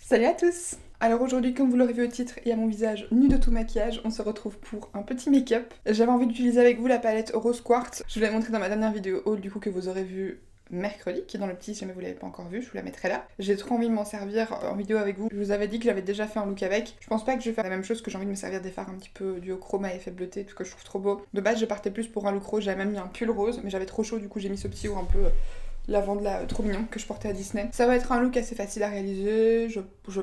Salut à tous! Alors aujourd'hui, comme vous l'aurez vu au titre et à mon visage nu de tout maquillage, on se retrouve pour un petit make-up. J'avais envie d'utiliser avec vous la palette Rose Quartz. Je vous l'ai montré dans ma dernière vidéo haul du coup que vous aurez vu mercredi, qui est dans le petit si jamais vous l'avez pas encore vu, je vous la mettrai là. J'ai trop envie de m'en servir en vidéo avec vous. Je vous avais dit que j'avais déjà fait un look avec. Je pense pas que je vais faire la même chose, que j'ai envie de me servir des fards un petit peu duochrome à effet bleuté, parce que je trouve trop beau. De base, je partais plus pour un look rose, j'avais même mis un pull rose, mais j'avais trop chaud, du coup j'ai mis ce petit haut un peu lavande trop mignon que je portais à Disney. Ça va être un look assez facile à réaliser.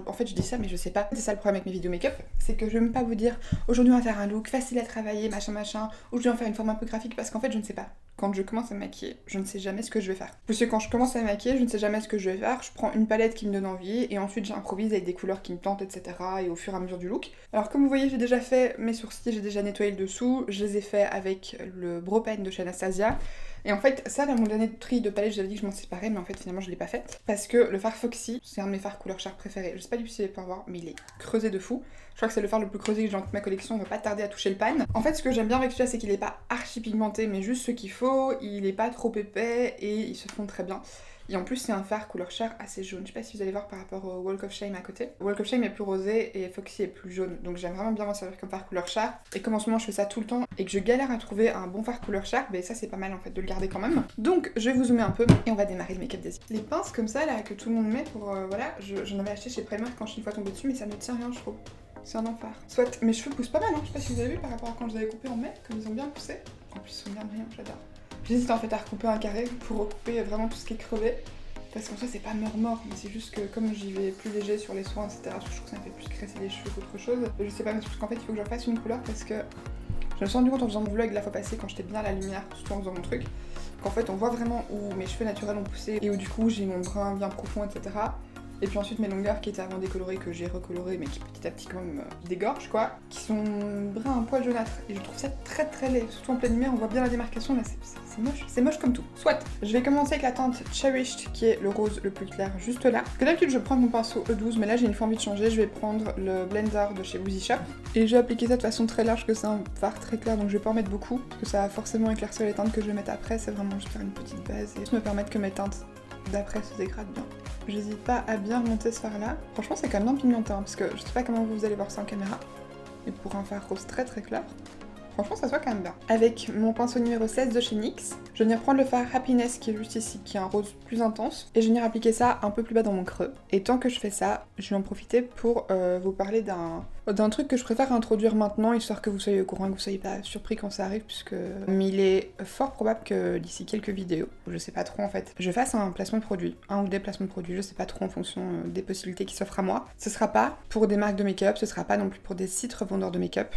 En fait, je dis ça, mais je sais pas. C'est ça le problème avec mes vidéos make-up, c'est que je vais même pas vous dire aujourd'hui on va faire un look facile à travailler, machin machin, ou je vais en faire une forme un peu graphique parce qu'en fait, je ne sais pas. Quand je commence à me maquiller, je ne sais jamais ce que je vais faire. Parce que quand je commence à me maquiller, je ne sais jamais ce que je vais faire. Je prends une palette qui me donne envie et ensuite j'improvise avec des couleurs qui me tentent, etc. Et au fur et à mesure du look. Alors comme vous voyez, j'ai déjà fait mes sourcils, j'ai déjà nettoyé le dessous. Je les ai fait avec le Brow Pen de chez Anastasia. Et en fait, ça, dans mon dernier tri de palette, j'avais dit que je m'en séparais, mais en fait, finalement, je l'ai pas fait. Parce que le fard Foxy, c'est un de mes fards couleur chair préférés. Je sais pas du tout si vous allez pouvoir voir, mais il est creusé de fou. Je crois que c'est le fard le plus creusé que j'ai dans toute ma collection, on va pas tarder à toucher le pan. En fait, ce que j'aime bien avec celui-là, c'est qu'il est pas archi pigmenté, mais juste ce qu'il faut. Il est pas trop épais et il se fond très bien. Et en plus, c'est un fard couleur chair assez jaune. Je sais pas si vous allez voir par rapport au Walk of Shame à côté. Walk of Shame est plus rosé et Foxy est plus jaune. Donc j'aime vraiment bien m'en servir comme fard couleur chair. Et comme en ce moment je fais ça tout le temps et que je galère à trouver un bon fard couleur chair, ben ça c'est pas mal en fait de le garder quand même. Donc je vais vous zoomer un peu et on va démarrer le make-up des yeux. Les pinces comme ça là que tout le monde met pour voilà, j'en avais acheté chez Primark quand je suis une fois tombée dessus, mais ça ne tient rien je trouve. C'est un enfer. Soit mes cheveux poussent pas mal, hein. Je sais pas si vous avez vu par rapport à quand je les avais coupés en mai, comme ils ont bien poussé. En plus ils sont bien brillants, j'adore. J'hésite en fait à recouper un carré pour recouper vraiment tout ce qui est crevé. Parce qu'en soi c'est pas mort, mais c'est juste que comme j'y vais plus léger sur les soins, etc., je trouve que ça me fait plus graisser les cheveux qu'autre chose. Je sais pas, mais c'est parce qu'en fait il faut que je refasse une couleur parce que je me suis rendu compte en faisant mon vlog la fois passée quand j'étais bien à la lumière, surtout en faisant mon truc, qu'en fait on voit vraiment où mes cheveux naturels ont poussé et où du coup j'ai mon brun bien profond, etc. Et puis ensuite mes longueurs qui étaient avant décolorées, que j'ai recolorées mais qui petit à petit quand même dégorgent quoi, qui sont bruns un poil jaunâtre. Et je trouve ça très très laid, surtout en pleine lumière on voit bien la démarcation, là c'est moche comme tout. Soit, je vais commencer avec la teinte Cherished qui est le rose le plus clair juste là. Parce que d'habitude je prends mon pinceau E12 mais là j'ai une fois envie de changer, je vais prendre le blender de chez Woozy Shop. Et j'ai appliqué ça de façon très large, que c'est un fard très clair donc je vais pas en mettre beaucoup, parce que ça va forcément éclaircir les teintes que je vais mettre après, c'est vraiment juste faire une petite base et juste me permettre que mes teintes d'après se dégradent bien. J'hésite pas à bien remonter ce fard là. Franchement c'est quand même bien pigmentant parce que je sais pas comment vous allez voir ça en caméra. Mais pour un fard rose très très clair, franchement ça se voit quand même bien. Avec mon pinceau numéro 16 de chez NYX, je vais venir prendre le fard Happiness qui est juste ici, qui est un rose plus intense. Et je vais venir appliquer ça un peu plus bas dans mon creux. Et tant que je fais ça, je vais en profiter pour vous parler d'un truc que je préfère introduire maintenant, histoire que vous soyez au courant et que vous soyez pas surpris quand ça arrive, puisque il est fort probable que d'ici quelques vidéos, je sais pas trop en fait, je fasse un placement de produit, un ou des placements de produits, je sais pas trop en fonction des possibilités qui s'offrent à moi. Ce sera pas pour des marques de make-up, ce sera pas non plus pour des sites revendeurs de make-up.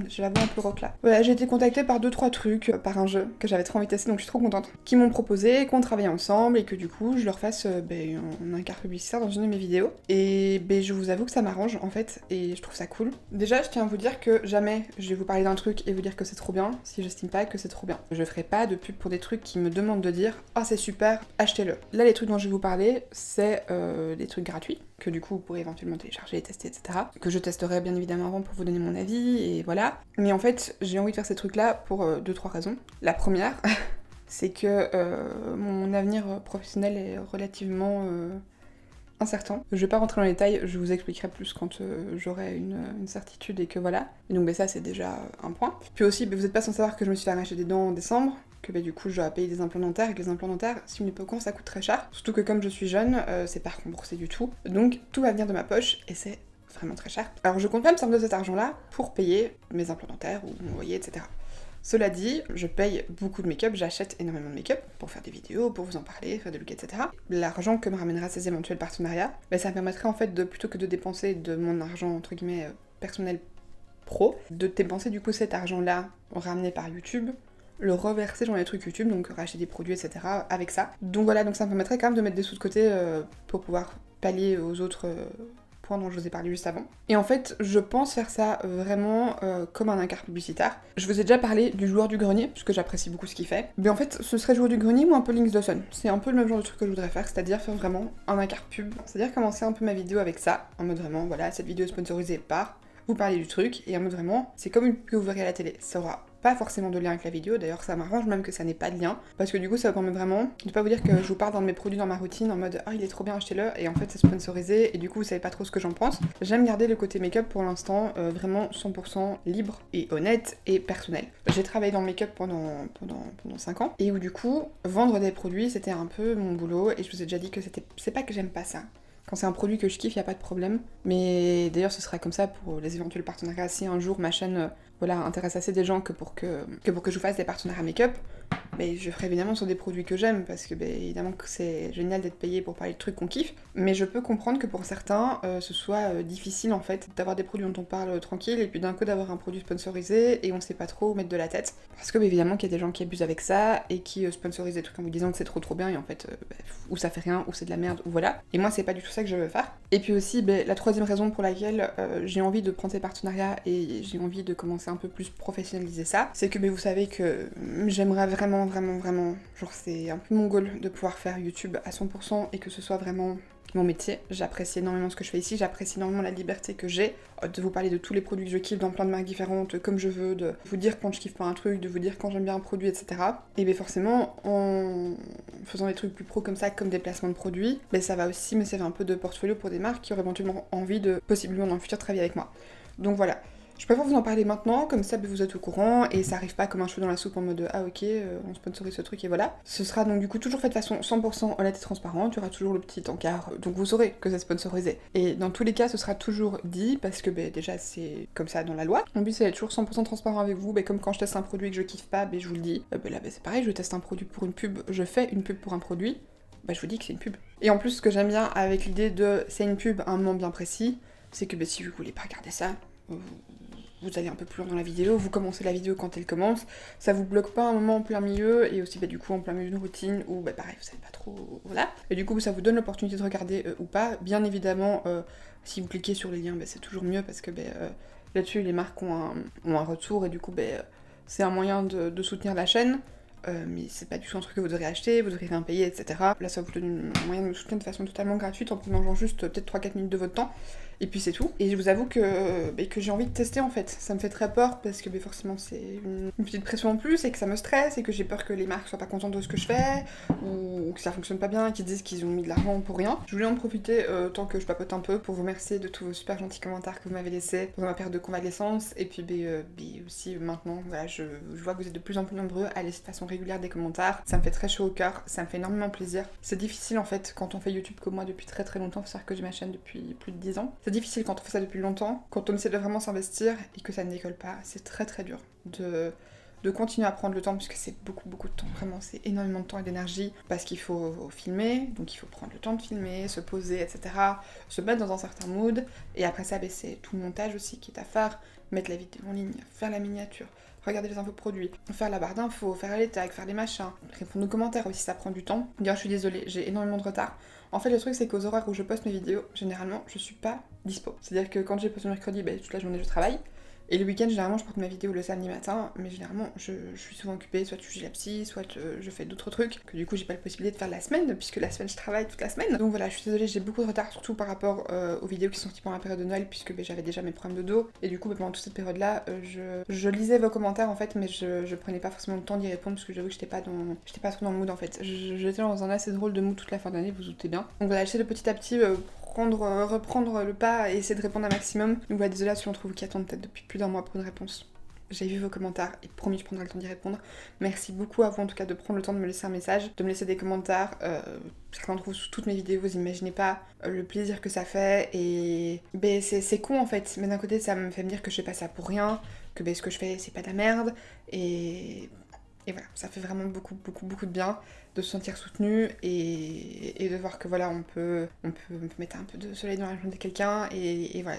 J'ai la voix un peu rock là. Voilà, j'ai été contactée par 2-3 trucs, par un jeu que j'avais trop envie de tester donc je suis trop contente. Qui m'ont proposé qu'on travaille ensemble et que du coup je leur fasse un encart publicitaire dans une de mes vidéos. Et je vous avoue que ça m'arrange en fait et je trouve ça cool. Déjà je tiens à vous dire que jamais je vais vous parler d'un truc et vous dire que c'est trop bien si j'estime pas que c'est trop bien. Je ferai pas de pub pour des trucs qui me demandent de dire « Ah c'est super, achetez-le ». Là les trucs dont je vais vous parler c'est des trucs gratuits que du coup vous pourrez éventuellement télécharger et tester, etc. Que je testerai bien évidemment avant pour vous donner mon avis, et voilà. Mais en fait, j'ai envie de faire ces trucs-là pour 2-3 raisons. La première, c'est que mon avenir professionnel est relativement incertain. Je vais pas rentrer dans les détails, je vous expliquerai plus quand j'aurai une certitude et que voilà. Et donc ça c'est déjà un point. Puis aussi, vous êtes pas sans savoir que je me suis fait arracher des dents en décembre, que du coup je dois payer des implants dentaires, et que les implants dentaires, si vous n'êtes pas au courant, ça coûte très cher. Surtout que comme je suis jeune, c'est pas remboursé du tout. Donc tout va venir de ma poche et c'est vraiment très cher. Alors je compte pas me servir de cet argent-là pour payer mes implants dentaires ou mon loyer, etc. Cela dit, je paye beaucoup de make-up, j'achète énormément de make-up pour faire des vidéos, pour vous en parler, faire des looks, etc. L'argent que me ramènera ces éventuels partenariats, ça me permettrait en fait de, plutôt que de dépenser de mon argent entre guillemets personnel pro, de dépenser du coup cet argent-là ramené par YouTube, le reverser dans les trucs YouTube, donc racheter des produits, etc. avec ça. Donc voilà, donc ça me permettrait quand même de mettre des sous de côté pour pouvoir pallier aux autres dont je vous ai parlé juste avant. Et en fait, je pense faire ça vraiment comme un encart publicitaire. Je vous ai déjà parlé du joueur du grenier, parce que j'apprécie beaucoup ce qu'il fait. Mais en fait, ce serait joueur du grenier ou un peu Links Dawson. C'est un peu le même genre de truc que je voudrais faire, c'est-à-dire faire vraiment un encart pub. C'est-à-dire commencer un peu ma vidéo avec ça, en mode vraiment, voilà, cette vidéo est sponsorisée par... Vous parlez du truc, et en mode vraiment, c'est comme une pub que vous verrez à la télé. Ça aura pas forcément de lien avec la vidéo, d'ailleurs ça m'arrange même que ça n'ait pas de lien, parce que du coup ça me permet vraiment de pas vous dire que je vous parle d'un de mes produits dans ma routine en mode ah il est trop bien, achetez-le, et en fait c'est sponsorisé et du coup vous savez pas trop ce que j'en pense. J'aime garder le côté make-up pour l'instant vraiment 100% libre et honnête et personnel. J'ai travaillé dans le make-up pendant 5 ans et où du coup vendre des produits c'était un peu mon boulot, et je vous ai déjà dit que c'est pas que j'aime pas ça. Quand c'est un produit que je kiffe, y a pas de problème. Mais d'ailleurs, ce sera comme ça pour les éventuels partenariats. Si un jour ma chaîne intéresse assez des gens que pour que je vous fasse des partenariats make-up, mais je ferai évidemment sur des produits que j'aime, parce que évidemment que c'est génial d'être payé pour parler de trucs qu'on kiffe. Mais je peux comprendre que pour certains, ce soit difficile en fait d'avoir des produits dont on parle tranquille, et puis d'un coup d'avoir un produit sponsorisé et on sait pas trop où mettre de la tête. Parce que évidemment qu'il y a des gens qui abusent avec ça et qui sponsorisent des trucs en vous disant que c'est trop bien, et en fait, ou ça fait rien, ou c'est de la merde, ou voilà. Et moi, c'est pas du tout ça que je veux faire. Et puis aussi, la troisième raison pour laquelle j'ai envie de prendre ces partenariats et j'ai envie de commencer un peu plus professionnaliser ça, c'est que vous savez que j'aimerais vraiment, genre c'est un peu mon goal de pouvoir faire YouTube à 100% et que ce soit vraiment mon métier. J'apprécie énormément ce que je fais ici, j'apprécie énormément la liberté que j'ai de vous parler de tous les produits que je kiffe dans plein de marques différentes, comme je veux, de vous dire quand je kiffe pas un truc, de vous dire quand j'aime bien un produit, etc. Et forcément, en faisant des trucs plus pro comme ça, comme des placements de produits, ça va aussi me servir un peu de portfolio pour des marques qui auraient éventuellement envie de, possiblement dans le futur, travailler avec moi. Donc voilà. Je préfère vous en parler maintenant, comme ça vous êtes au courant et ça arrive pas comme un cheveu dans la soupe en mode ah ok, on sponsorise ce truc et voilà. Ce sera donc du coup toujours fait de façon 100% honnête et transparente, il y aura toujours le petit encart, donc vous saurez que c'est sponsorisé. Et dans tous les cas, ce sera toujours dit parce que déjà c'est comme ça dans la loi. Mon but c'est d'être toujours 100% transparent avec vous, comme quand je teste un produit et que je kiffe pas, je vous le dis. Là c'est pareil, je teste un produit pour une pub, je fais une pub pour un produit, je vous dis que c'est une pub. Et en plus, ce que j'aime bien avec l'idée de c'est une pub à un moment bien précis, c'est que si vous voulez pas regarder ça, vous allez un peu plus loin dans la vidéo, vous commencez la vidéo quand elle commence, ça vous bloque pas un moment en plein milieu, et aussi du coup en plein milieu d'une routine où pareil vous savez pas trop, voilà. Et du coup ça vous donne l'opportunité de regarder ou pas. Bien évidemment, si vous cliquez sur les liens, c'est toujours mieux parce que là-dessus les marques ont un retour, et du coup c'est un moyen de soutenir la chaîne. Mais c'est pas du tout un truc que vous devrez acheter, vous devrez rien payer, etc. Là ça vous donne un moyen de me soutenir de façon totalement gratuite en prolongeant juste peut-être 3-4 minutes de votre temps, et puis c'est tout. Et je vous avoue que j'ai envie de tester en fait. Ça me fait très peur parce que forcément c'est une petite pression en plus, et que ça me stresse, et que j'ai peur que les marques soient pas contentes de ce que je fais, ou que ça fonctionne pas bien, qu'ils disent qu'ils ont mis de l'argent pour rien. Je voulais en profiter tant que je papote un peu pour vous remercier de tous vos super gentils commentaires que vous m'avez laissés pendant ma période de convalescence, et puis aussi maintenant, voilà, je vois que vous êtes de plus en plus nombreux à laisser de façon régulière des commentaires, ça me fait très chaud au cœur, ça me fait énormément plaisir. C'est difficile en fait quand on fait YouTube comme moi depuis très longtemps, faut savoir que j'ai ma chaîne depuis plus de 10 ans. C'est difficile quand on fait ça depuis longtemps, quand on essaie de vraiment s'investir et que ça ne décolle pas, c'est très dur de continuer à prendre le temps, puisque c'est beaucoup de temps, vraiment c'est énormément de temps et d'énergie, parce qu'il faut filmer, donc il faut prendre le temps de filmer, se poser, etc., se mettre dans un certain mood, et après ça c'est tout le montage aussi qui est à faire, mettre la vidéo en ligne, faire la miniature, regarder les infos produits, faire la barre d'infos, faire les tags, faire les machins, répondre aux commentaires aussi, ça prend du temps. D'ailleurs je suis désolée, j'ai énormément de retard. En fait le truc c'est qu'aux horaires où je poste mes vidéos, généralement je suis pas dispo. C'est-à-dire que quand j'ai posté mercredi, toute la journée je travaille. Et le week-end, généralement, je porte ma vidéo le samedi matin, mais généralement, je suis souvent occupée, soit je suis chez la psy, soit je fais d'autres trucs, que du coup, j'ai pas la possibilité de faire la semaine, puisque la semaine, je travaille toute la semaine. Donc voilà, je suis désolée, j'ai beaucoup de retard, surtout par rapport aux vidéos qui sont sorties pendant la période de Noël, puisque j'avais déjà mes problèmes de dos, et du coup, pendant toute cette période-là, je lisais vos commentaires, en fait, mais je prenais pas forcément le temps d'y répondre, parce que j'avoue que j'étais pas trop dans le mood, en fait. J'étais dans un assez drôle de mood toute la fin d'année, vous vous doutez bien. Donc voilà, j'essaie de petit à petit reprendre le pas et essayer de répondre un maximum. Donc voilà, désolée si on trouve qui attendent peut-être depuis plus d'un mois pour une réponse. J'ai vu vos commentaires et promis je prendrai le temps d'y répondre. Merci beaucoup à vous en tout cas de prendre le temps de me laisser un message, de me laisser des commentaires. Certains trouvent sous toutes mes vidéos, vous imaginez pas le plaisir que ça fait, et c'est con en fait, mais d'un côté ça me fait me dire que je fais pas ça pour rien, que ce que je fais c'est pas de la merde, et voilà, ça fait vraiment beaucoup de bien de se sentir soutenu et de voir que voilà, on peut mettre un peu de soleil dans la journée de quelqu'un, et voilà,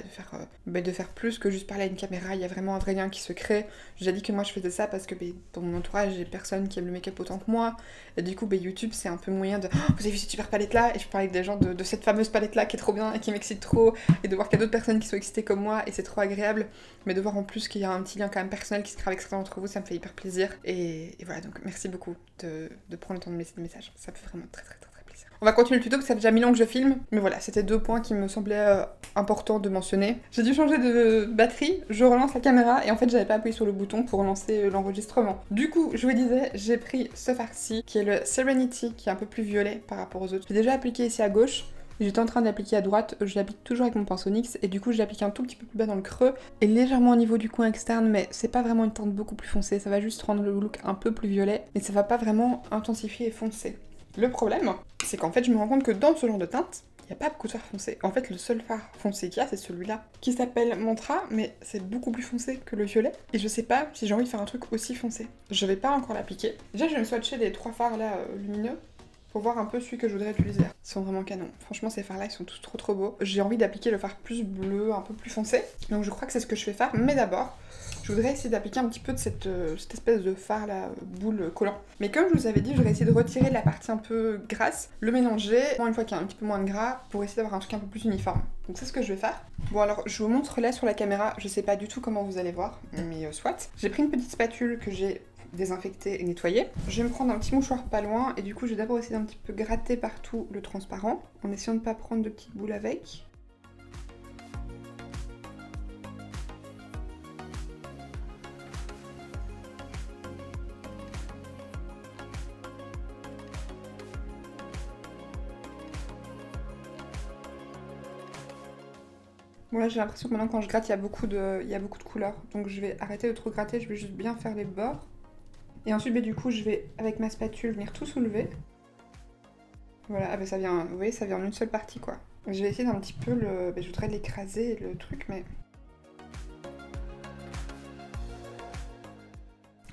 de faire plus que juste parler à une caméra. Il y a vraiment un vrai lien qui se crée. J'ai déjà dit que moi je faisais ça parce que dans mon entourage, j'ai personne qui aime le make-up autant que moi, et du coup YouTube c'est un peu moyen de oh, vous avez vu cette super palette là, et je parlais avec des gens de cette fameuse palette là qui est trop bien et qui m'excite trop, et de voir qu'il y a d'autres personnes qui sont excitées comme moi, et c'est trop agréable, mais de voir en plus qu'il y a un petit lien quand même personnel qui se crée avec certains d'entre vous, ça me fait hyper plaisir, et voilà, donc merci beaucoup de prendre le temps de me laisser des messages, ça fait vraiment très plaisir. plaisir. On va continuer le tuto parce que ça fait déjà 1000 ans que je filme. Mais voilà, c'était 2 points qui me semblaient importants de mentionner. J'ai dû changer de batterie, je relance la caméra et en fait j'avais pas appuyé sur le bouton pour lancer l'enregistrement. Du coup, je vous disais, j'ai pris ce fard-ci qui est le Serenity, qui est un peu plus violet par rapport aux autres. J'ai déjà appliqué ici à gauche. J'étais en train d'appliquer à droite, je l'applique toujours avec mon pinceau NYX et du coup je l'applique un tout petit peu plus bas dans le creux et légèrement au niveau du coin externe, mais c'est pas vraiment une teinte beaucoup plus foncée, ça va juste rendre le look un peu plus violet, mais ça va pas vraiment intensifier et foncer. Le problème, c'est qu'en fait je me rends compte que dans ce genre de teinte, il n'y a pas beaucoup de fard foncé. En fait le seul fard foncé qu'il y a c'est celui-là, qui s'appelle Mantra, mais c'est beaucoup plus foncé que le violet, et je sais pas si j'ai envie de faire un truc aussi foncé. Je vais pas encore l'appliquer. Déjà je vais me swatcher les 3 fards là lumineux, pour voir un peu celui que je voudrais utiliser. Ils sont vraiment canons. Franchement, ces fards-là, ils sont tous trop beaux. J'ai envie d'appliquer le fard plus bleu, un peu plus foncé. Donc je crois que c'est ce que je vais faire. Mais d'abord, je voudrais essayer d'appliquer un petit peu de cette espèce de fard-là, boule collant. Mais comme je vous avais dit, je voudrais essayer de retirer la partie un peu grasse, le mélanger, une fois qu'il y a un petit peu moins de gras, pour essayer d'avoir un truc un peu plus uniforme. Donc c'est ce que je vais faire. Bon alors, je vous montre là sur la caméra, je sais pas du tout comment vous allez voir, mais soit. J'ai pris une petite spatule que j'ai désinfecter et nettoyer. Je vais me prendre un petit mouchoir pas loin et du coup je vais d'abord essayer d'un petit peu gratter partout le transparent en essayant de ne pas prendre de petites boules avec. Bon là j'ai l'impression que maintenant quand je gratte il y a beaucoup de couleurs, donc je vais arrêter de trop gratter, je vais juste bien faire les bords. Et ensuite du coup je vais avec ma spatule venir tout soulever. Voilà, ah bah ça vient, vous voyez ça vient en une seule partie quoi. Je vais essayer d'un petit peu le... je voudrais l'écraser le truc mais...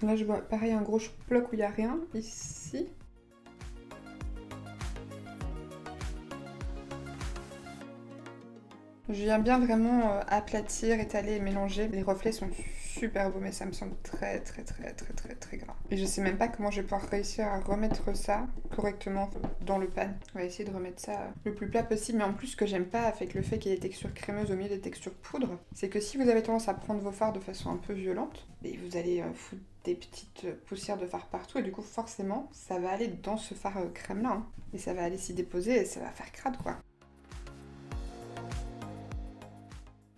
Là je vois pareil un gros bloc où il n'y a rien, ici. Je viens bien vraiment aplatir, étaler et mélanger. Les reflets sont super beaux mais ça me semble très gras. Et je sais même pas comment je vais pouvoir réussir à remettre ça correctement dans le pan. On va essayer de remettre ça le plus plat possible. Mais en plus ce que j'aime pas avec le fait qu'il y ait des textures crémeuses au milieu des textures poudre, c'est que si vous avez tendance à prendre vos fards de façon un peu violente, et vous allez foutre des petites poussières de fard partout et du coup forcément ça va aller dans ce fard crème là. Et ça va aller s'y déposer et ça va faire crade quoi.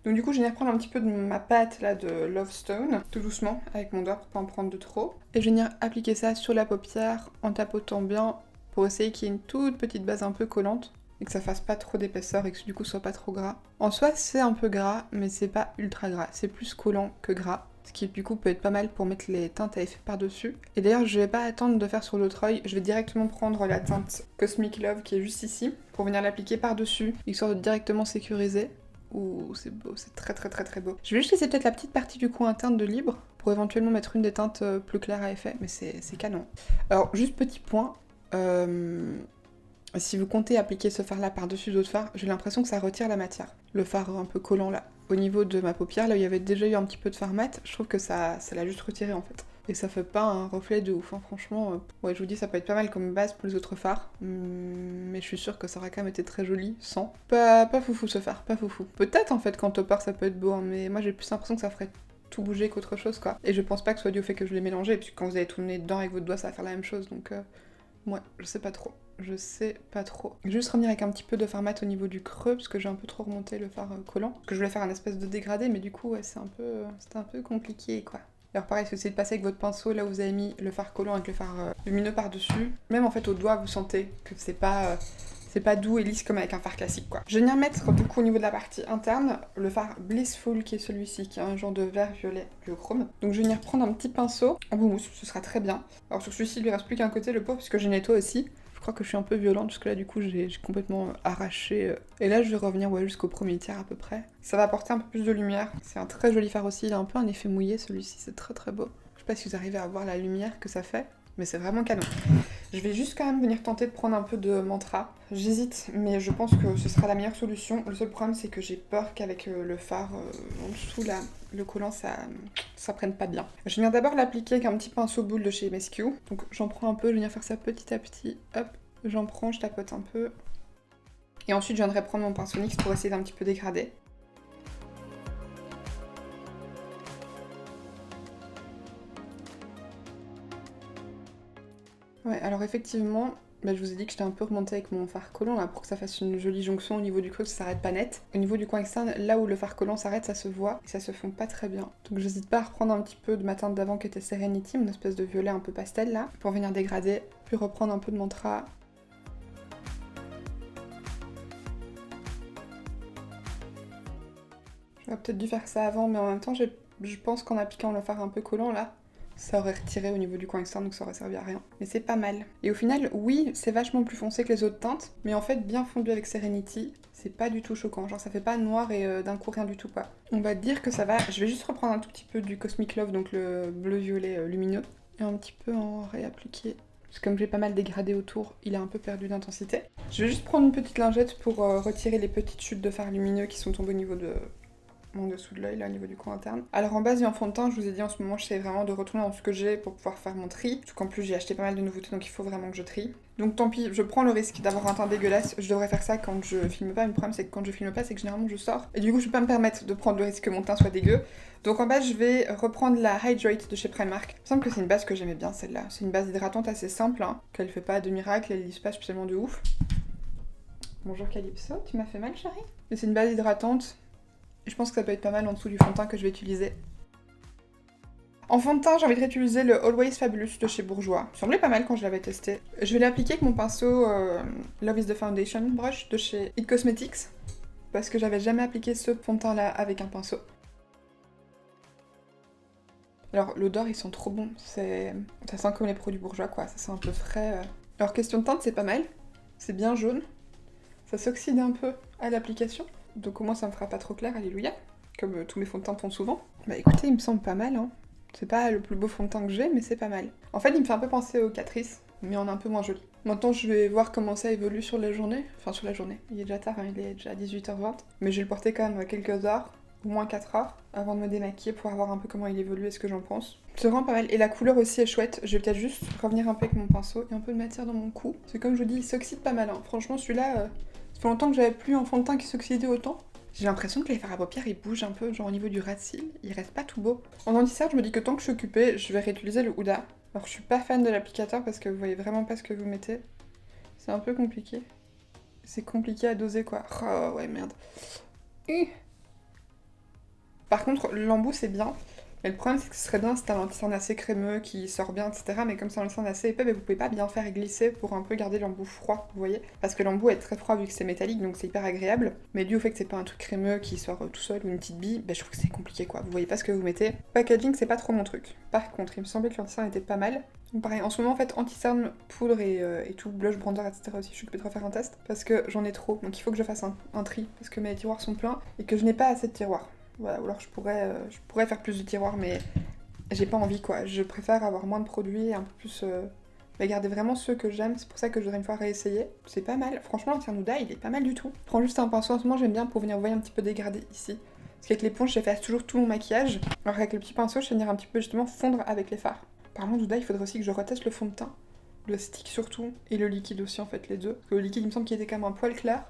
Donc du coup je vais venir prendre un petit peu de ma pâte là de Love Stone, tout doucement avec mon doigt pour pas en prendre de trop. Et je vais venir appliquer ça sur la paupière en tapotant bien pour essayer qu'il y ait une toute petite base un peu collante et que ça fasse pas trop d'épaisseur et que du coup ce soit pas trop gras. En soi c'est un peu gras mais c'est pas ultra gras, c'est plus collant que gras. Ce qui du coup peut être pas mal pour mettre les teintes à effet par-dessus. Et d'ailleurs je vais pas attendre de faire sur l'autre œil, je vais directement prendre la teinte Cosmic Love qui est juste ici pour venir l'appliquer par-dessus, histoire de directement sécuriser. Ouh, c'est beau, c'est très beau. Je vais juste laisser peut-être la petite partie du coin interne de libre pour éventuellement mettre une des teintes plus claires à effet, mais c'est canon. Alors, juste petit point, si vous comptez appliquer ce fard là par-dessus d'autres fards, j'ai l'impression que ça retire la matière. Le fard un peu collant là, au niveau de ma paupière, là où il y avait déjà eu un petit peu de fard mat, je trouve que ça l'a juste retiré en fait. Et ça fait pas un reflet de ouf, hein. Franchement. Ouais, je vous dis, ça peut être pas mal comme base pour les autres fards. Mais je suis sûre que ça aurait quand même été très joli sans. Pas foufou ce fard, pas foufou. Peut-être en fait quand on part ça peut être beau, hein, mais moi j'ai plus l'impression que ça ferait tout bouger qu'autre chose quoi. Et je pense pas que ce soit dû au fait que je l'ai mélangé, puisque quand vous allez tourner dedans avec votre doigt ça va faire la même chose, donc ouais, je sais pas trop. Je sais pas trop. Je vais juste revenir avec un petit peu de fard mat au niveau du creux, parce que j'ai un peu trop remonté le fard collant. Parce que je voulais faire un espèce de dégradé, mais du coup ouais, c'était un peu compliqué quoi. Alors pareil, si vous essayez de passer avec votre pinceau là où vous avez mis le fard collant avec le fard lumineux par-dessus, même en fait au doigt vous sentez que c'est pas doux et lisse comme avec un fard classique quoi. Je vais venir mettre du coup au niveau de la partie interne le fard Blissful qui est celui-ci, qui est un genre de vert violet chrome. Donc je vais venir prendre un petit pinceau en mousse, ce sera très bien. Alors sur celui-ci il lui reste plus qu'un côté le pot puisque j'ai nettoie aussi. Je crois que je suis un peu violente parce que là du coup j'ai complètement arraché. Et là je vais revenir jusqu'au premier tiers à peu près. Ça va apporter un peu plus de lumière. C'est un très joli fard aussi, il a un peu un effet mouillé celui-ci, c'est très beau. Je sais pas si vous arrivez à voir la lumière que ça fait, mais c'est vraiment canon. Je vais juste quand même venir tenter de prendre un peu de Mantra. J'hésite, mais je pense que ce sera la meilleure solution. Le seul problème c'est que j'ai peur qu'avec le fard en dessous là, le collant ça prenne pas bien. Je vais venir d'abord l'appliquer avec un petit pinceau boule de chez MSQ. Donc j'en prends un peu, je vais venir faire ça petit à petit. Hop, j'en prends, je tapote un peu. Et ensuite je viendrai prendre mon pinceau NYX pour essayer d'un petit peu dégrader. Ouais, alors effectivement, Bah, je vous ai dit que j'étais un peu remontée avec mon fard collant là pour que ça fasse une jolie jonction au niveau du creux, que ça s'arrête pas net. Au niveau du coin externe, là où le fard collant s'arrête, ça se voit et ça se fond pas très bien. Donc j'hésite pas à reprendre un petit peu de ma teinte d'avant qui était Serenity, une espèce de violet un peu pastel là, pour venir dégrader, puis reprendre un peu de Mantra. J'aurais peut-être dû faire ça avant, mais en même temps, je pense qu'en appliquant le fard un peu collant là, ça aurait retiré au niveau du coin externe, donc ça aurait servi à rien. Mais c'est pas mal. Et au final, oui, c'est vachement plus foncé que les autres teintes, mais en fait, bien fondu avec Serenity, c'est pas du tout choquant. Genre, ça fait pas noir et d'un coup, rien du tout, quoi. On va dire que ça va. Je vais juste reprendre un tout petit peu du Cosmic Love, donc le bleu-violet lumineux, et un petit peu en réappliquer. Parce que comme j'ai pas mal dégradé autour, il a un peu perdu d'intensité. Je vais juste prendre une petite lingette pour retirer les petites chutes de fard lumineux qui sont tombées au niveau de en dessous de l'œil, là, au niveau du coin interne. Alors en base et en fond de teint, je vous ai dit en ce moment, j'essaie vraiment de retourner dans ce que j'ai pour pouvoir faire mon tri. Parce qu'en plus, j'ai acheté pas mal de nouveautés, donc il faut vraiment que je trie. Donc tant pis, je prends le risque d'avoir un teint dégueulasse. Je devrais faire ça quand je filme pas, mais le problème c'est que quand je filme pas, c'est que généralement je sors. Et du coup, je peux pas me permettre de prendre le risque que mon teint soit dégueu. Donc en base, je vais reprendre la Hydrate de chez Primark. Il me semble que c'est une base que j'aimais bien, celle-là. C'est une base hydratante assez simple, hein, qu'elle fait pas de miracle, elle lisse pas spécialement de ouf. Bonjour Calypso, tu m'as fait mal chérie? Mais c'est une base hydratante. Je pense que ça peut être pas mal en dessous du fond de teint que je vais utiliser. En fond de teint, j'ai envie de réutiliser le Always Fabulous de chez Bourjois. Il semblait pas mal quand je l'avais testé. Je vais l'appliquer avec mon pinceau Love is the Foundation brush de chez It Cosmetics. Parce que j'avais jamais appliqué ce fond de teint là avec un pinceau. Alors l'odeur, ils sont trop bons. Ça sent comme les produits Bourjois quoi. Ça sent un peu frais. Alors question de teinte, c'est pas mal. C'est bien jaune. Ça s'oxyde un peu à l'application. Donc au moins ça me fera pas trop clair, alléluia, comme tous mes fonds de teint font souvent. Bah écoutez, il me semble pas mal, hein. C'est pas le plus beau fond de teint que j'ai, mais c'est pas mal. En fait, il me fait un peu penser au Catrice, mais en un peu moins joli. Maintenant, je vais voir comment ça évolue sur la journée. Enfin, sur la journée. Il est déjà tard, hein, il est déjà 18h20. Mais je vais le porter quand même quelques heures, au moins 4 heures, avant de me démaquiller pour voir un peu comment il évolue et ce que j'en pense. C'est vraiment pas mal. Et la couleur aussi est chouette. Je vais peut-être juste revenir un peu avec mon pinceau et un peu de matière dans mon cou. C'est comme je vous dis, il s'oxyde pas mal, hein. Franchement, celui-là... Ça fait longtemps que j'avais plus un fond de teint qui s'oxydait autant. J'ai l'impression que les fards à paupières ils bougent un peu, genre au niveau du ras de cils, il reste pas tout beau. En anti-cercle, je me dis que tant que je suis occupée, je vais réutiliser le Huda. Alors je suis pas fan de l'applicateur parce que vous voyez vraiment pas ce que vous mettez. C'est un peu compliqué. C'est compliqué à doser quoi. Oh ouais merde. Par contre, l'embout c'est bien. Mais le problème c'est que ce serait bien si t'as un anti-cerne assez crémeux qui sort bien, etc. Mais comme c'est un anti-cerne assez épais, bah, vous pouvez pas bien faire glisser pour un peu garder l'embout froid, vous voyez. Parce que l'embout est très froid vu que c'est métallique, donc c'est hyper agréable. Mais dû au fait que c'est pas un truc crémeux qui sort tout seul ou une petite bille, bah, je trouve que c'est compliqué quoi. Vous voyez pas ce que vous mettez. Packaging c'est pas trop mon truc. Par contre, il me semblait que l'anti-cerne était pas mal. Donc pareil, en ce moment en fait, anti-cerne, poudre et tout, blush, bronzer, etc. aussi, je suis occupée de refaire un test. Parce que j'en ai trop, donc il faut que je fasse un tri. Parce que mes tiroirs sont pleins et que je n'ai pas assez de tiroirs. Voilà, ou alors je pourrais faire plus de tiroirs, mais j'ai pas envie quoi. Je préfère avoir moins de produits et un peu plus. Garder vraiment ceux que j'aime. C'est pour ça que je voudrais une fois réessayer. C'est pas mal. Franchement, l'anti-cerne Huda, il est pas mal du tout. Je prends juste un pinceau en ce moment, j'aime bien pour venir voir un petit peu dégrader ici. Parce qu'avec l'éponge, j'efface toujours tout mon maquillage. Alors avec le petit pinceau, je vais venir un petit peu justement fondre avec les fards. Parlant d'Huda, il faudrait aussi que je reteste le fond de teint. Le stick surtout. Et le liquide aussi en fait, les deux. Parce que le liquide, il me semble qu'il était quand même un poil clair.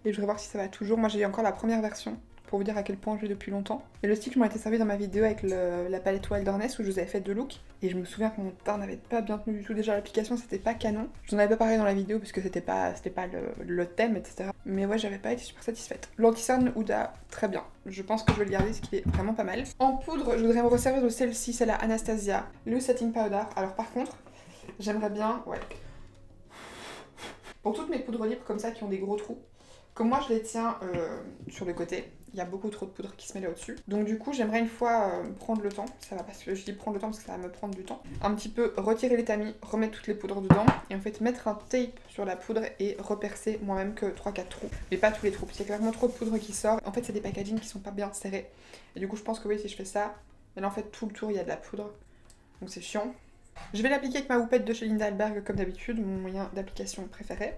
Et je voudrais voir si ça va toujours. Moi, j'ai encore la première version. Pour vous dire à quel point je l'ai depuis longtemps. Et le stick, je m'en étais servi dans ma vidéo avec la palette Wilderness où je vous avais fait deux looks. Et je me souviens que mon teint n'avait pas bien tenu du tout. Déjà, l'application, c'était pas canon. Je n'en avais pas parlé dans la vidéo parce que c'était pas le thème, etc. Mais ouais, j'avais pas été super satisfaite. L'anti-cerne Huda, très bien. Je pense que je vais le garder parce qu'il est vraiment pas mal. En poudre, je voudrais me resservir de celle-ci, c'est la Anastasia, le Setting Powder. Alors par contre, j'aimerais bien, ouais. Pour toutes mes poudres libres comme ça qui ont des gros trous, comme moi je les tiens sur le côté, il y a beaucoup trop de poudre qui se met là au-dessus. Donc du coup, j'aimerais une fois prendre le temps, ça va parce que je dis prendre le temps parce que ça va me prendre du temps, un petit peu retirer les tamis, remettre toutes les poudres dedans, et en fait mettre un tape sur la poudre et repercer moi-même que 3-4 trous. Mais pas tous les trous, parce qu'il y a clairement trop de poudre qui sort. En fait, c'est des packagings qui sont pas bien serrés. Et du coup, je pense que oui, si je fais ça, mais là en fait tout le tour il y a de la poudre. Donc c'est chiant. Je vais l'appliquer avec ma houppette de chez Linda Alberg comme d'habitude, mon moyen d'application préféré.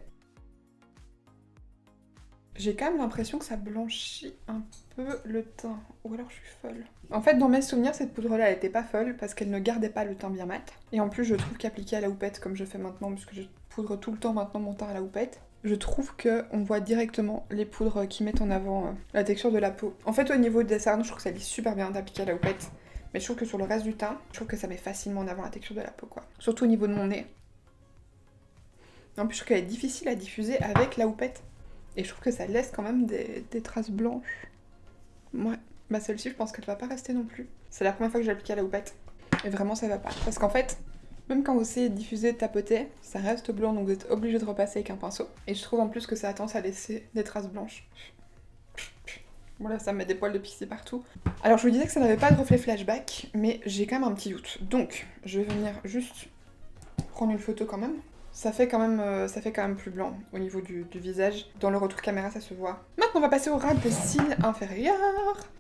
J'ai quand même l'impression que ça blanchit un peu le teint. Ou alors je suis folle. En fait, dans mes souvenirs, cette poudre-là, elle était pas folle parce qu'elle ne gardait pas le teint bien mat. Et en plus, je trouve qu'appliquer à la houppette, comme je fais maintenant, puisque je poudre tout le temps maintenant mon teint à la houppette, je trouve qu'on voit directement les poudres qui mettent en avant la texture de la peau. En fait, au niveau des cernes, je trouve que ça lisse super bien d'appliquer à la houppette. Mais je trouve que sur le reste du teint, je trouve que ça met facilement en avant la texture de la peau, quoi. Surtout au niveau de mon nez. En plus, je trouve qu'elle est difficile à diffuser avec la houppette. Et je trouve que ça laisse quand même des traces blanches. Ouais. Bah celle-ci, je pense qu'elle va pas rester non plus. C'est la première fois que j'ai appliqué à la houppette. Et vraiment, ça va pas. Parce qu'en fait, même quand vous essayez de diffuser, de tapoter, ça reste blanc, donc vous êtes obligé de repasser avec un pinceau. Et je trouve en plus que ça a tendance à laisser des traces blanches. Voilà, ça me met des poils de pixie partout. Alors je vous disais que ça n'avait pas de reflet flashback, mais j'ai quand même un petit doute. Donc, je vais venir juste prendre une photo quand même. Ça fait quand même plus blanc au niveau du visage. Dans le retour caméra, ça se voit. Maintenant, on va passer au ras des cils inférieurs.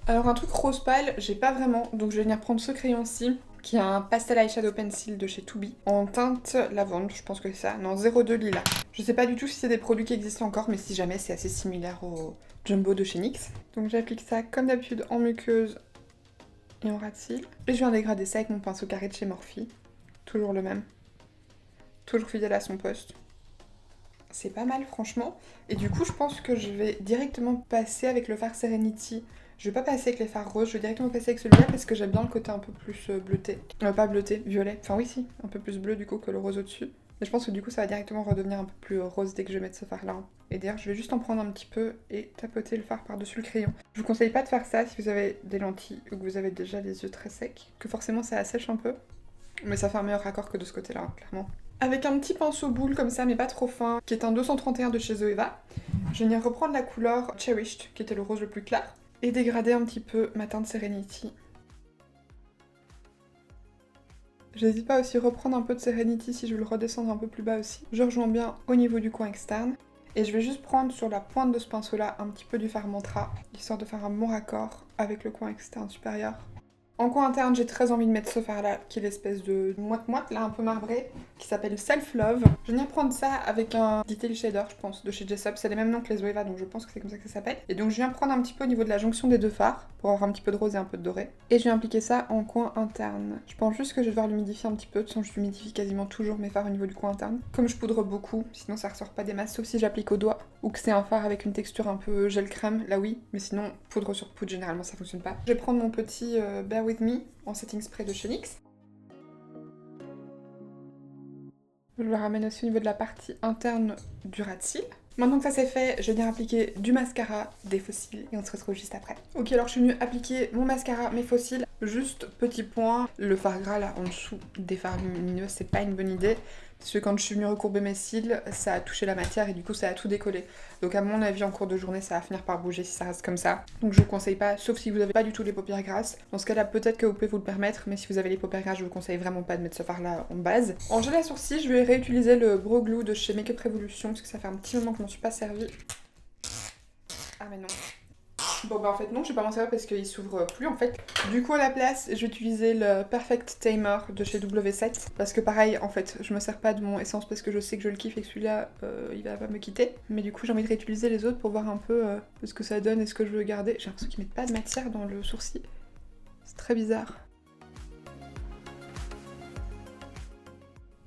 Alors, un truc rose pâle, j'ai pas vraiment. Donc, je vais venir prendre ce crayon-ci, qui est un pastel eyeshadow pencil de chez Tubi, en teinte lavande, je pense que c'est ça. Non, 02 lilas. Je sais pas du tout si c'est des produits qui existent encore, mais si jamais, c'est assez similaire au Jumbo de chez NYX. Donc, j'applique ça comme d'habitude en muqueuse et en ras de cils. Et je viens dégrader ça avec mon pinceau carré de chez Morphe. Toujours le même. Toujours fidèle à son poste. C'est pas mal franchement. Et du coup je pense que je vais directement passer avec le fard Serenity. Je vais pas passer avec les fards roses, je vais directement passer avec celui-là parce que j'aime bien le côté un peu plus bleuté. Pas bleuté, violet. Enfin oui si, un peu plus bleu du coup que le rose au-dessus. Mais je pense que du coup ça va directement redevenir un peu plus rose dès que je vais mettre ce fard là. Et d'ailleurs je vais juste en prendre un petit peu et tapoter le fard par-dessus le crayon. Je vous conseille pas de faire ça si vous avez des lentilles ou que vous avez déjà les yeux très secs. Que forcément ça assèche un peu. Mais ça fait un meilleur raccord que de ce côté-là, hein, clairement. Avec un petit pinceau boule comme ça, mais pas trop fin, qui est un 231 de chez Zoeva, je vais venir reprendre la couleur Cherished, qui était le rose le plus clair, et dégrader un petit peu ma teinte Serenity. J'hésite pas aussi à reprendre un peu de Serenity si je veux le redescendre un peu plus bas aussi. Je rejoins bien au niveau du coin externe. Et je vais juste prendre sur la pointe de ce pinceau-là un petit peu du fard Mantra, histoire de faire un bon raccord avec le coin externe supérieur. En coin interne, j'ai très envie de mettre ce fard-là, qui est l'espèce de moite-moite, là, un peu marbré, qui s'appelle Self Love. Je vais venir prendre ça avec un Detail Shader, je pense, de chez Jessup. C'est les mêmes noms que les Zoeva, donc je pense que c'est comme ça que ça s'appelle. Et donc je viens prendre un petit peu au niveau de la jonction des deux fards, pour avoir un petit peu de rose et un peu de doré. Et je viens appliquer ça en coin interne. Je pense juste que je vais devoir l'humidifier un petit peu, de toute façon je humidifie quasiment toujours mes fards au niveau du coin interne. Comme je poudre beaucoup, sinon ça ressort pas des masses, sauf si j'applique au doigt, ou que c'est un fard avec une texture un peu gel crème, là oui, mais sinon poudre sur poudre, généralement ça fonctionne pas. Je vais prendre mon petit Bear With Me, en setting spray de chez NYX. Je le ramène aussi au niveau de la partie interne du ras de cils. Maintenant que ça c'est fait, je vais venir appliquer du mascara, des faux cils, et on se retrouve juste après. Ok, alors je suis venue appliquer mon mascara, mes faux cils. Juste petit point, le fard gras là en dessous des fards lumineux, c'est pas une bonne idée. Parce que quand je suis venue recourber mes cils, ça a touché la matière et du coup ça a tout décollé. Donc à mon avis en cours de journée ça va finir par bouger si ça reste comme ça. Donc je vous conseille pas, sauf si vous avez pas du tout les paupières grasses. Dans ce cas là peut-être que vous pouvez vous le permettre, mais si vous avez les paupières grasses je vous conseille vraiment pas de mettre ce fard là en base. En gel à sourcils je vais réutiliser le Brow Glue de chez Makeup Revolution parce que ça fait un petit moment que je m'en suis pas servi. Ah mais non. Bon bah en fait non, je vais pas m'en servir parce qu'il s'ouvre plus en fait. Du coup à la place, je vais utiliser le Perfect Tamer de chez W7 parce que pareil en fait, je me sers pas de mon essence parce que je sais que je le kiffe et que celui-là il va pas me quitter. Mais du coup j'ai envie de réutiliser les autres pour voir un peu ce que ça donne et ce que je veux garder. J'ai l'impression qu'ils mettent pas de matière dans le sourcil. C'est très bizarre.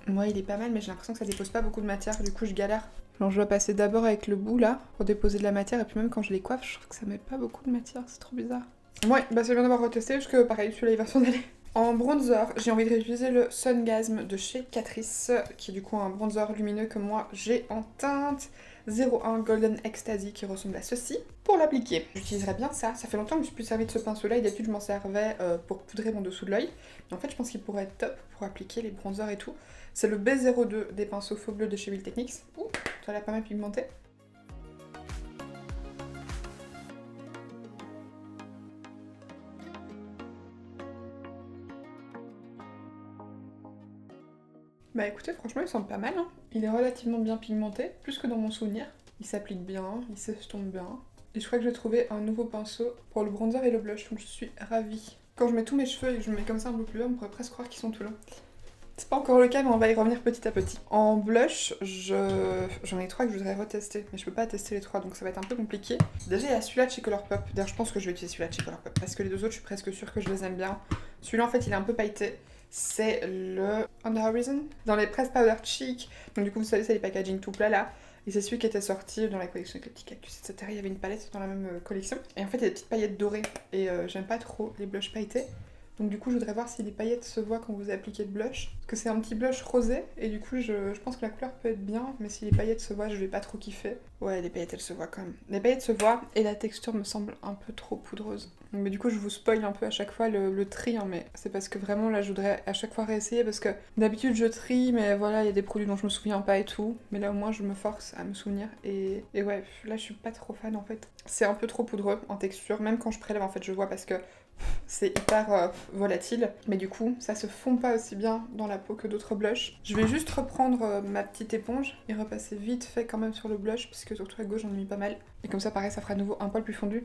Moi il est pas mal mais j'ai l'impression que ça dépose pas beaucoup de matière, du coup je galère. Alors je dois passer d'abord avec le bout là, pour déposer de la matière, et puis même quand je les coiffe, je trouve que ça met pas beaucoup de matière, c'est trop bizarre. Ouais, bah c'est bien d'avoir retesté, parce que pareil, celui-là il va s'en aller. En bronzer, j'ai envie de réutiliser le Sungasm de chez Catrice, qui est du coup un bronzer lumineux que moi j'ai en teinte 01 Golden Ecstasy, qui ressemble à ceci. Pour l'appliquer, j'utiliserai bien ça. Ça fait longtemps que je me suis plus servi de ce pinceau-là, et d'habitude je m'en servais pour poudrer mon dessous de l'œil. Mais en fait, je pense qu'il pourrait être top pour appliquer les bronzers et tout. C'est le B02 des pinceaux faux bleus de chez Real Techniques. Ouh, ça a l'air pas mal pigmenté. Bah écoutez, franchement il semble pas mal, hein. Il est relativement bien pigmenté, plus que dans mon souvenir. Il s'applique bien, il s'estompe bien. Et je crois que j'ai trouvé un nouveau pinceau pour le bronzer et le blush, donc je suis ravie. Quand je mets tous mes cheveux et que je me mets comme ça un peu plus bas, on pourrait presque croire qu'ils sont tout longs. C'est pas encore le cas, mais on va y revenir petit à petit. En blush, j'en ai 3 que je voudrais retester, mais je peux pas tester les 3, donc ça va être un peu compliqué. Déjà, il y a celui-là de chez Colourpop. D'ailleurs, je pense que je vais utiliser celui-là de chez Colourpop, parce que les deux autres, je suis presque sûre que je les aime bien. Celui-là, en fait, il est un peu pailleté. C'est le On the Horizon, dans les Press Powder Cheek. Donc du coup, vous savez, c'est les packaging tout plat là. Et c'est celui qui était sorti dans la collection avec les petits cactus, etc. Il y avait une palette dans la même collection. Et en fait, il y a des petites paillettes dorées. Et j'aime pas trop les blushs pailletés. Donc du coup, je voudrais voir si les paillettes se voient quand vous appliquez le blush. Parce que c'est un petit blush rosé, et du coup, je pense que la couleur peut être bien, mais si les paillettes se voient, je vais pas trop kiffer. Ouais, les paillettes, elles se voient quand même. Les paillettes se voient, et la texture me semble un peu trop poudreuse. Mais du coup, je vous spoil un peu à chaque fois le tri, hein, mais c'est parce que vraiment, là, je voudrais à chaque fois réessayer, parce que d'habitude, je trie, mais voilà, il y a des produits dont je me souviens pas et tout. Mais là, au moins, je me force à me souvenir, et ouais, là, je suis pas trop fan, en fait. C'est un peu trop poudreux en texture, même quand je prélève, en fait, je vois, parce que c'est hyper volatile, mais du coup ça se fond pas aussi bien dans la peau que d'autres blushs. Je vais juste reprendre ma petite éponge et repasser vite fait quand même sur le blush, puisque surtout à gauche j'en ai mis pas mal. Et comme ça pareil, ça fera à nouveau un poil plus fondu.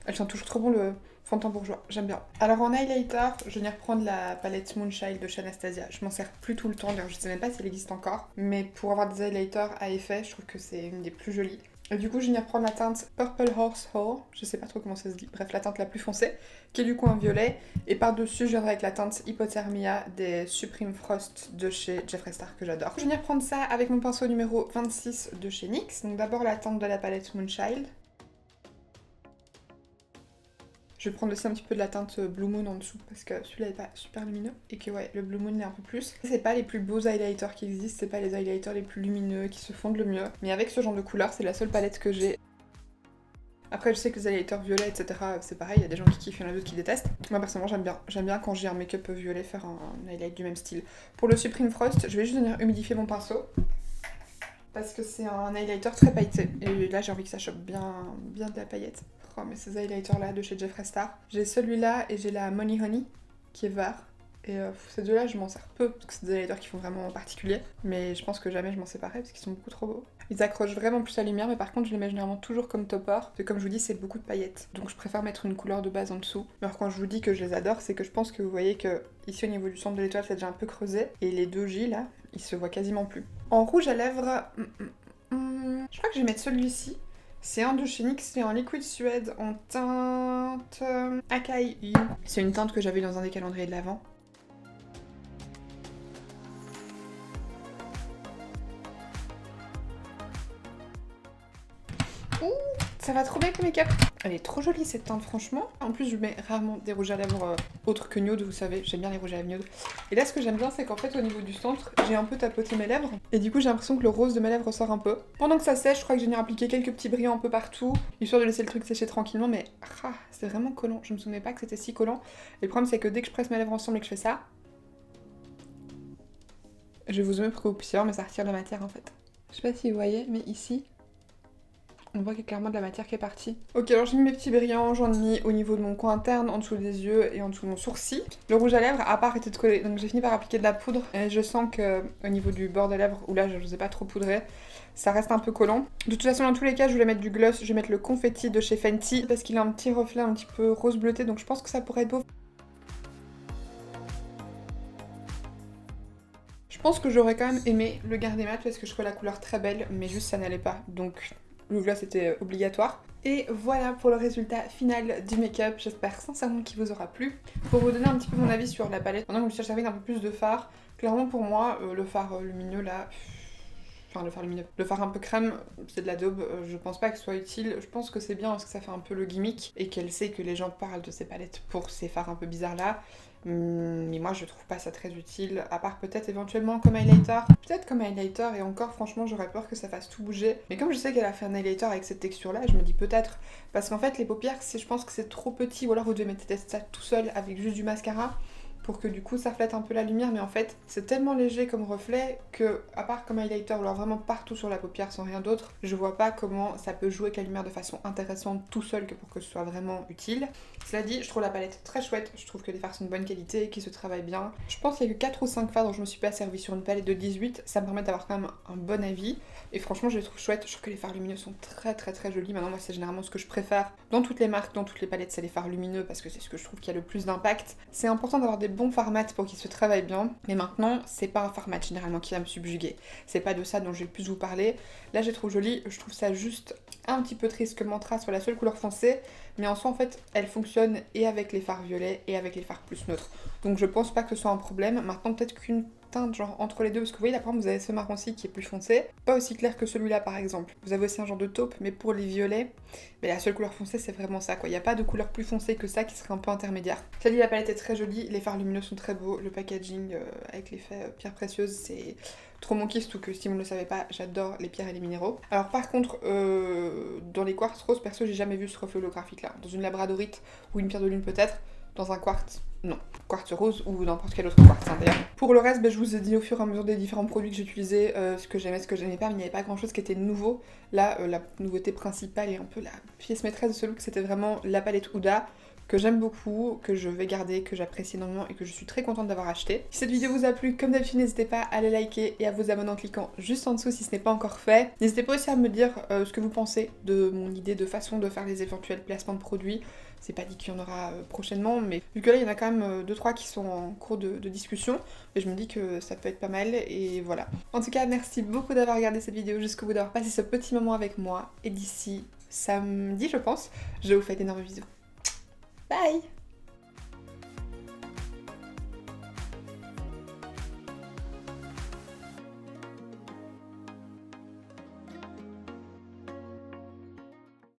Elle sent toujours trop bon le fond de teint bourgeois, j'aime bien. Alors en highlighter, je viens reprendre la palette Moonchild de chez Anastasia. Je m'en sers plus tout le temps, d'ailleurs je sais même pas si elle existe encore, mais pour avoir des highlighters à effet, je trouve que c'est une des plus jolies. Et du coup, je viens reprendre la teinte Purple Horse Hole, je sais pas trop comment ça se dit, bref, la teinte la plus foncée, qui est du coup un violet. Et par-dessus, je viendrai avec la teinte Hypothermia des Supreme Frost de chez Jeffree Star, que j'adore. Je viens reprendre ça avec mon pinceau numéro 26 de chez NYX. Donc d'abord la teinte de la palette Moonchild. Je vais prendre aussi un petit peu de la teinte Blue Moon en dessous parce que celui-là est pas super lumineux et que ouais, le Blue Moon l'est un peu plus. C'est pas les plus beaux highlighters qui existent, c'est pas les highlighters les plus lumineux qui se fondent le mieux, mais avec ce genre de couleur, c'est la seule palette que j'ai. Après, je sais que les highlighters violets, etc., c'est pareil, il y a des gens qui kiffent, il y en a d'autres qui détestent. Moi, personnellement, j'aime bien. J'aime bien quand j'ai un make-up violet faire un highlight du même style. Pour le Supreme Frost, je vais juste venir humidifier mon pinceau parce que c'est un highlighter très pailleté. Et là, j'ai envie que ça chope bien de la paillette. Oh, mais ces highlighters là de chez Jeffree Star. J'ai celui-là et j'ai la Money Honey qui est vert. Et ces deux-là, je m'en sers peu parce que c'est des highlighters qui font vraiment en particulier. Mais je pense que jamais je m'en séparerai parce qu'ils sont beaucoup trop beaux. Ils accrochent vraiment plus la lumière, mais par contre, je les mets généralement toujours comme topper. Parce que comme je vous dis, c'est beaucoup de paillettes. Donc je préfère mettre une couleur de base en dessous. Alors quand je vous dis que je les adore, c'est que je pense que vous voyez que ici au niveau du centre de l'étoile, c'est déjà un peu creusé. Et les deux J là, ils se voient quasiment plus. En rouge à lèvres, je crois que je vais mettre celui-ci. C'est un de chez NYX, c'est un liquide suède en teinte Acai. C'est une teinte que j'avais dans un des calendriers de l'Avent. Ouh, ça va trop bien avec le make-up. Elle est trop jolie cette teinte franchement. En plus je mets rarement des rouges à lèvres autres que nude, vous savez, j'aime bien les rouges à lèvres nude. Et là ce que j'aime bien c'est qu'en fait au niveau du centre, j'ai un peu tapoté mes lèvres. Et du coup j'ai l'impression que le rose de mes lèvres ressort un peu. Pendant que ça sèche, je crois que j'ai venir appliquer quelques petits brillants un peu partout, histoire de laisser le truc sécher tranquillement, mais c'est vraiment collant. Je me souvenais pas que c'était si collant. Et le problème c'est que dès que je presse mes lèvres ensemble et que je fais ça, je vais vous zoomer pour que vous puissiez voir, mais ça retire de la matière en fait. Je sais pas si vous voyez, mais ici, on voit qu'il y a clairement de la matière qui est partie. Ok, alors j'ai mis mes petits brillants, j'en ai mis au niveau de mon coin interne, en dessous des yeux et en dessous de mon sourcil. Le rouge à lèvres a pas arrêté de coller, donc j'ai fini par appliquer de la poudre. Et je sens que au niveau du bord des lèvres, où là je n'osais pas trop poudrer, ça reste un peu collant. De toute façon, dans tous les cas, je voulais mettre du gloss, je vais mettre le confetti de chez Fenty, parce qu'il a un petit reflet un petit peu rose bleuté, donc je pense que ça pourrait être beau. Je pense que j'aurais quand même aimé le garder mat parce que je trouvais la couleur très belle, mais juste ça n'allait pas, donc le gloss était obligatoire. Et voilà pour le résultat final du make-up, j'espère sincèrement qu'il vous aura plu. Pour vous donner un petit peu mon avis sur la palette, maintenant que je me suis servi d'un peu plus de fard, clairement pour moi, le fard lumineux là... Enfin, le fard lumineux. Le fard un peu crème, c'est de la daube, je pense pas que ce soit utile. Je pense que c'est bien parce que ça fait un peu le gimmick et qu'elle sait que les gens parlent de ces palettes pour ces fards un peu bizarres là. Mais moi je trouve pas ça très utile, à part peut-être éventuellement comme highlighter. Peut-être comme highlighter et encore franchement j'aurais peur que ça fasse tout bouger. Mais comme je sais qu'elle a fait un highlighter avec cette texture là, je me dis peut-être. Parce qu'en fait les paupières, je pense que c'est trop petit ou alors vous devez mettre ça tout seul avec juste du mascara. Pour que du coup ça flotte un peu la lumière, mais en fait c'est tellement léger comme reflet que, à part comme highlighter ou alors vraiment partout sur la paupière sans rien d'autre, je vois pas comment ça peut jouer avec la lumière de façon intéressante tout seul que pour que ce soit vraiment utile. Cela dit, je trouve la palette très chouette, je trouve que les fards sont de bonne qualité, qui se travaillent bien. Je pense qu'il y a eu 4 ou 5 fards dont je me suis pas servie sur une palette de 18, ça me permet d'avoir quand même un bon avis. Et franchement je les trouve chouettes, je trouve que les fards lumineux sont très jolis. Maintenant moi c'est généralement ce que je préfère dans toutes les marques, dans toutes les palettes, c'est les fards lumineux parce que c'est ce que je trouve qui a le plus d'impact. C'est important d'avoir des bons fards mat pour qu'ils se travaillent bien, mais maintenant c'est pas un fard mat généralement qui va me subjuguer. C'est pas de ça dont je vais le plus vous parler. Là j'ai trop joli, je trouve ça juste un petit peu triste que Mantra soit la seule couleur foncée, mais en soi en fait elle fonctionne et avec les fards violets et avec les fards plus neutres. Donc je pense pas que ce soit un problème. Maintenant peut-être qu'une teinte genre entre les deux, parce que vous voyez là par exemple vous avez ce marron-ci qui est plus foncé, pas aussi clair que celui-là par exemple. Vous avez aussi un genre de taupe, mais pour les violets, mais la seule couleur foncée c'est vraiment ça quoi. Il n'y a pas de couleur plus foncée que ça qui serait un peu intermédiaire. Cela dit, la palette est très jolie, les fards lumineux sont très beaux, le packaging avec l'effet pierre précieuse c'est trop mon kiff, surtout que si vous ne le savez pas, j'adore les pierres et les minéraux. Alors par contre, dans les quartz roses, perso j'ai jamais vu ce reflet holographique là. Dans une labradorite ou une pierre de lune peut-être, dans un quartz, non. Quartz rose ou n'importe quel autre quartz hein, d'ailleurs. Pour le reste, je vous ai dit au fur et à mesure des différents produits que j'utilisais, ce que j'aimais, ce que j'aimais pas, mais il n'y avait pas grand chose qui était nouveau. Là, la nouveauté principale et un peu la pièce maîtresse de ce look, c'était vraiment la palette Huda, que j'aime beaucoup, que je vais garder, que j'apprécie énormément et que je suis très contente d'avoir acheté. Si cette vidéo vous a plu, comme d'habitude, n'hésitez pas à la liker et à vous abonner en cliquant juste en dessous si ce n'est pas encore fait. N'hésitez pas aussi à me dire ce que vous pensez de mon idée de façon de faire les éventuels placements de produits. C'est pas dit qu'il y en aura prochainement, mais vu que là il y en a quand même 2-3 qui sont en cours de discussion, mais je me dis que ça peut être pas mal et voilà. En tout cas, merci beaucoup d'avoir regardé cette vidéo jusqu'au bout, d'avoir passé ce petit moment avec moi, et d'ici samedi je pense, je vous fais d'énormes bisous. Bye!